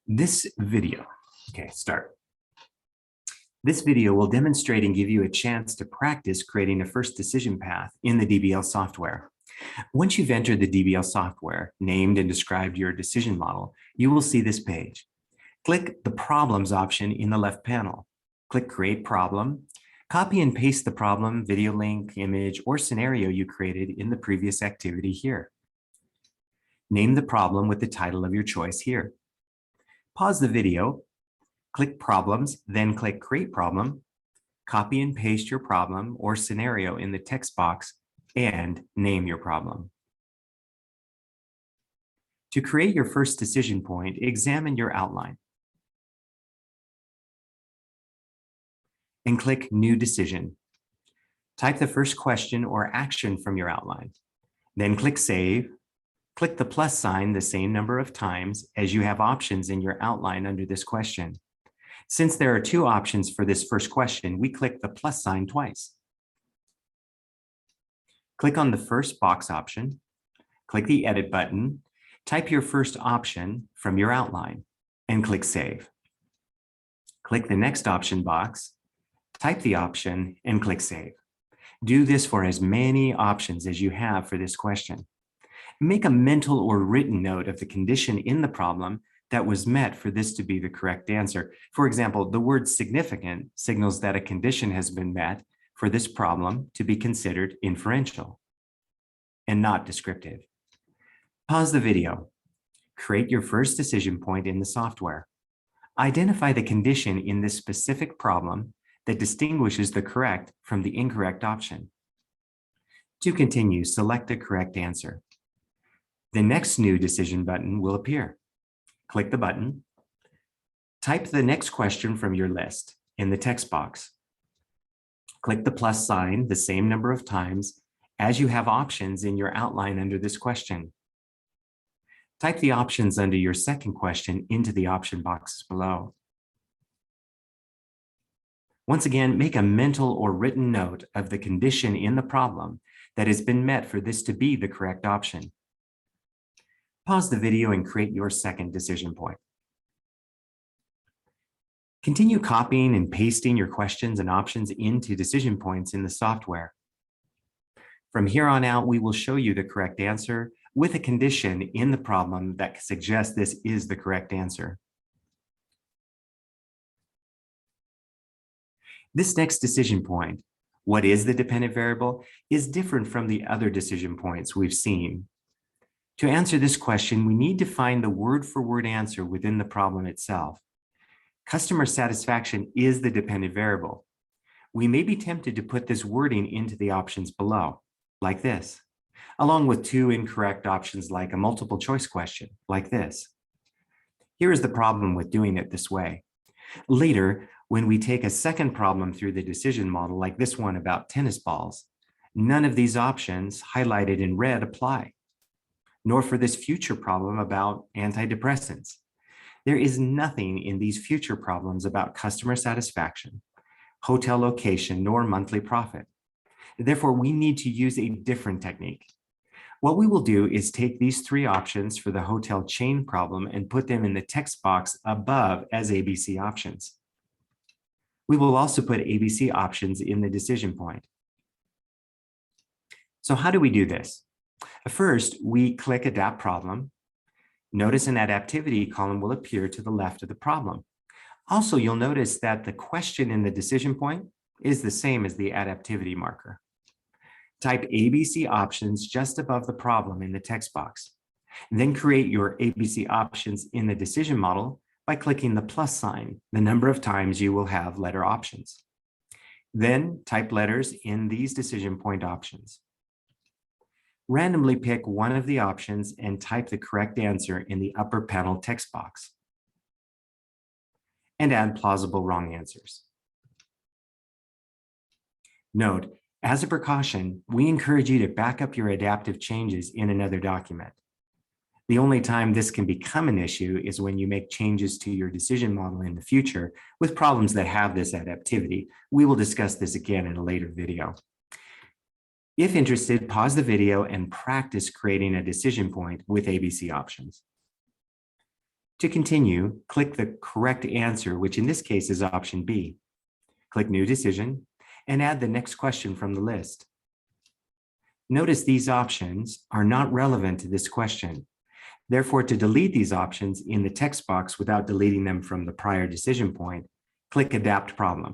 This video will demonstrate and give you a chance to practice creating a first decision path in the DBL software. Once you've entered the DBL software, named and described your decision model, you will see this page. Click the Problems option in the left panel. Click Create Problem. Copy and paste the problem, video link, image, or scenario you created in the previous activity here. Name the problem with the title of your choice here. Pause the video, click Problems, then click Create Problem, copy and paste your problem or scenario in the text box, and name your problem. To create your first decision point, examine your outline and click New Decision. Type the first question or action from your outline, then click Save. Click the plus sign the same number of times as you have options in your outline under this question. Since there are two options for this first question, we click the plus sign twice. Click on the first box option, click the Edit button, type your first option from your outline, and click Save. Click the next option box, type the option, and click Save. Do this for as many options as you have for this question. Make a mental or written note of the condition in the problem that was met for this to be the correct answer. For example, the word significant signals that a condition has been met for this problem to be considered inferential and not descriptive. Pause the video. Create your first decision point in the software. Identify the condition in this specific problem that distinguishes the correct from the incorrect option. To continue, select the correct answer. The next New Decision button will appear. Click the button. Type the next question from your list in the text box. Click the plus sign the same number of times as you have options in your outline under this question. Type the options under your second question into the option boxes below. Once again, make a mental or written note of the condition in the problem that has been met for this to be the correct option. Pause the video and create your second decision point. Continue copying and pasting your questions and options into decision points in the software. From here on out, we will show you the correct answer with a condition in the problem that suggests this is the correct answer. This next decision point, what is the dependent variable, is different from the other decision points we've seen. To answer this question, we need to find the word-for-word answer within the problem itself. Customer satisfaction is the dependent variable. We may be tempted to put this wording into the options below, like this, along with two incorrect options like a multiple choice question, like this. Here is the problem with doing it this way. Later, when we take a second problem through the decision model, like this one about tennis balls, none of these options highlighted in red apply, nor for this future problem about antidepressants. There is nothing in these future problems about customer satisfaction, hotel location, nor monthly profit. Therefore, we need to use a different technique. What we will do is take these three options for the hotel chain problem and put them in the text box above as ABC options. We will also put ABC options in the decision point. So how do we do this? First, we click Adapt Problem. Notice an adaptivity column will appear to the left of the problem. Also, you'll notice that the question in the decision point is the same as the adaptivity marker. Type ABC options just above the problem in the text box. Then create your ABC options in the decision model by clicking the plus sign, the number of times you will have letter options. Then type letters in these decision point options. Randomly pick one of the options and type the correct answer in the upper panel text box. And add plausible wrong answers. Note, as a precaution, we encourage you to back up your adaptive changes in another document. The only time this can become an issue is when you make changes to your decision model in the future with problems that have this adaptivity. We will discuss this again in a later video. If interested, pause the video and practice creating a decision point with ABC options. To continue, click the correct answer, which in this case is option B. Click New Decision and add the next question from the list. Notice these options are not relevant to this question. Therefore, to delete these options in the text box without deleting them from the prior decision point, click Adapt Problem.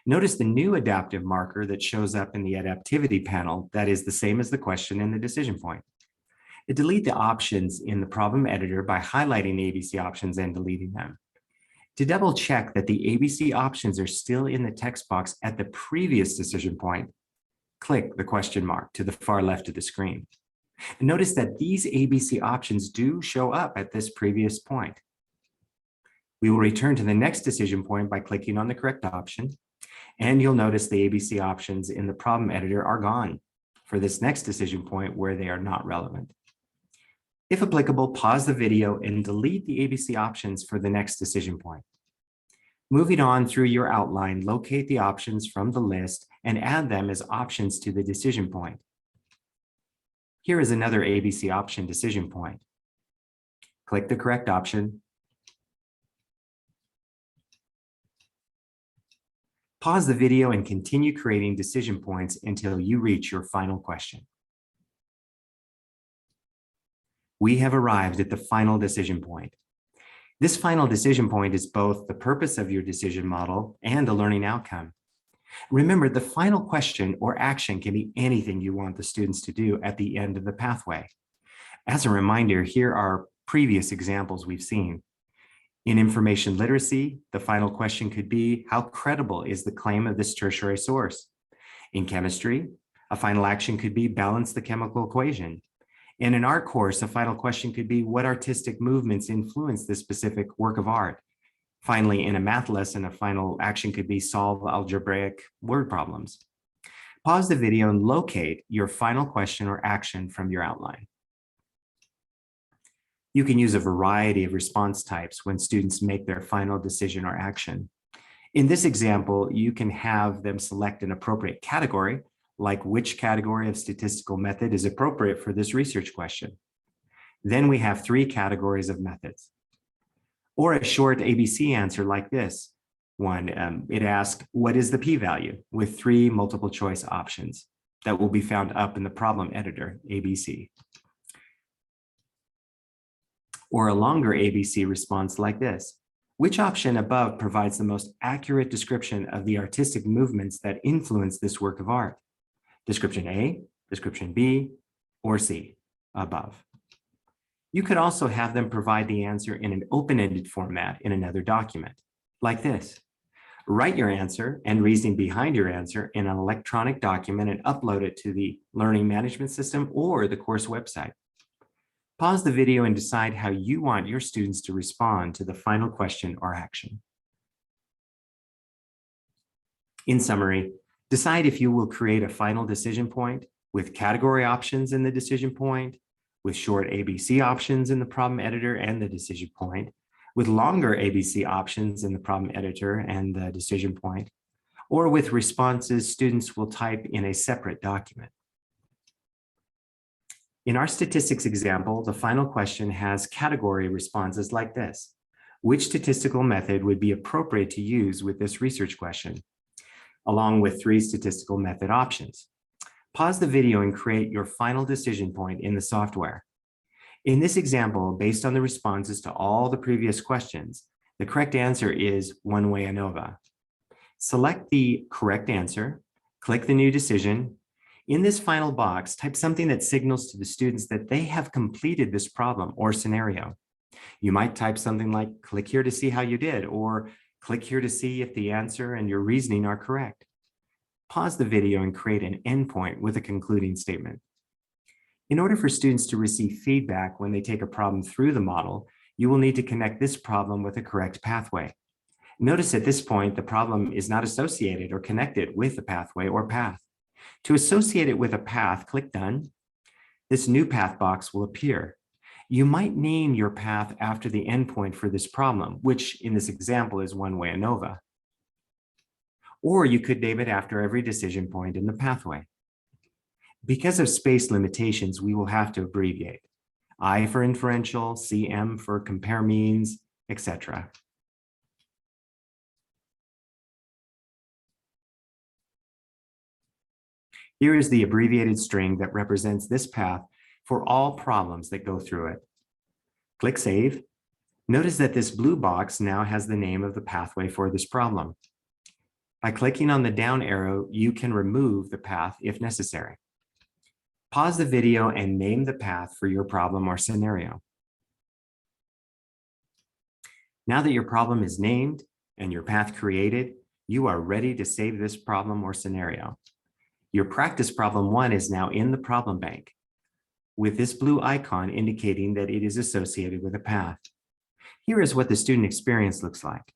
Notice the new adaptive marker that shows up in the adaptivity panel that is the same as the question in the decision point. Delete the options in the problem editor by highlighting the ABC options and deleting them. To double check that the ABC options are still in the text box at the previous decision point, click the question mark to the far left of the screen. And notice that these ABC options do show up at this previous point. We will return to the next decision point by clicking on the correct option, and you'll notice the ABC options in the problem editor are gone for this next decision point where they are not relevant. If applicable, pause the video and delete the ABC options for the next decision point. Moving on through your outline, locate the options from the list and add them as options to the decision point. Here is another ABC option decision point. Click the correct option. Pause the video and continue creating decision points until you reach your final question. We have arrived at the final decision point. This final decision point is both the purpose of your decision model and a learning outcome. Remember, the final question or action can be anything you want the students to do at the end of the pathway. As a reminder, here are previous examples we've seen. In information literacy, the final question could be, how credible is the claim of this tertiary source? In chemistry, a final action could be, balance the chemical equation. In an art course, a final question could be, what artistic movements influence this specific work of art? Finally, in a math lesson, a final action could be, solve algebraic word problems. Pause the video and locate your final question or action from your outline. You can use a variety of response types when students make their final decision or action. In this example, you can have them select an appropriate category, like which category of statistical method is appropriate for this research question. Then we have 3 categories of methods. Or a short ABC answer like this. It asks, what is the p-value, with 3 multiple choice options that will be found up in the problem editor, ABC. Or a longer ABC response like this. Which option above provides the most accurate description of the artistic movements that influence this work of art? Description A, description B, or C, above. You could also have them provide the answer in an open-ended format in another document, like this. Write your answer and reasoning behind your answer in an electronic document and upload it to the learning management system or the course website. Pause the video and decide how you want your students to respond to the final question or action. In summary, decide if you will create a final decision point with category options in the decision point, with short ABC options in the problem editor and the decision point, with longer ABC options in the problem editor and the decision point, or with responses students will type in a separate document. In our statistics example, the final question has category responses like this. Which statistical method would be appropriate to use with this research question? Along with 3 statistical method options. Pause the video and create your final decision point in the software. In this example, based on the responses to all the previous questions, the correct answer is one-way ANOVA. Select the correct answer, click the new decision. In this final box, type something that signals to the students that they have completed this problem or scenario. You might type something like, click here to see how you did, or click here to see if the answer and your reasoning are correct. Pause the video and create an endpoint with a concluding statement. In order for students to receive feedback when they take a problem through the model, you will need to connect this problem with a correct pathway. Notice at this point, the problem is not associated or connected with the pathway or path. To associate it with a path, click Done. This new path box will appear. You might name your path after the endpoint for this problem, which in this example is one-way ANOVA. Or you could name it after every decision point in the pathway. Because of space limitations, we will have to abbreviate. I for inferential, CM for compare means, etc. Here is the abbreviated string that represents this path for all problems that go through it. Click Save. Notice that this blue box now has the name of the pathway for this problem. By clicking on the down arrow, you can remove the path if necessary. Pause the video and name the path for your problem or scenario. Now that your problem is named and your path created, you are ready to save this problem or scenario. Your practice problem 1 is now in the problem bank, with this blue icon indicating that it is associated with a path. Here is what the student experience looks like.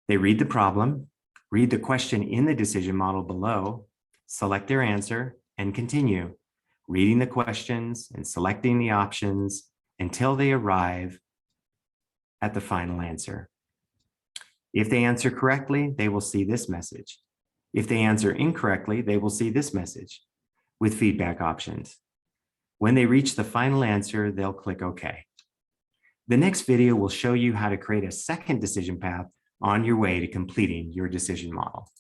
They read the problem, read the question in the decision model below, select their answer, and continue reading the questions and selecting the options until they arrive at the final answer. If they answer correctly, they will see this message. If they answer incorrectly, they will see this message with feedback options. When they reach the final answer, they'll click OK. The next video will show you how to create a second decision path on your way to completing your decision model.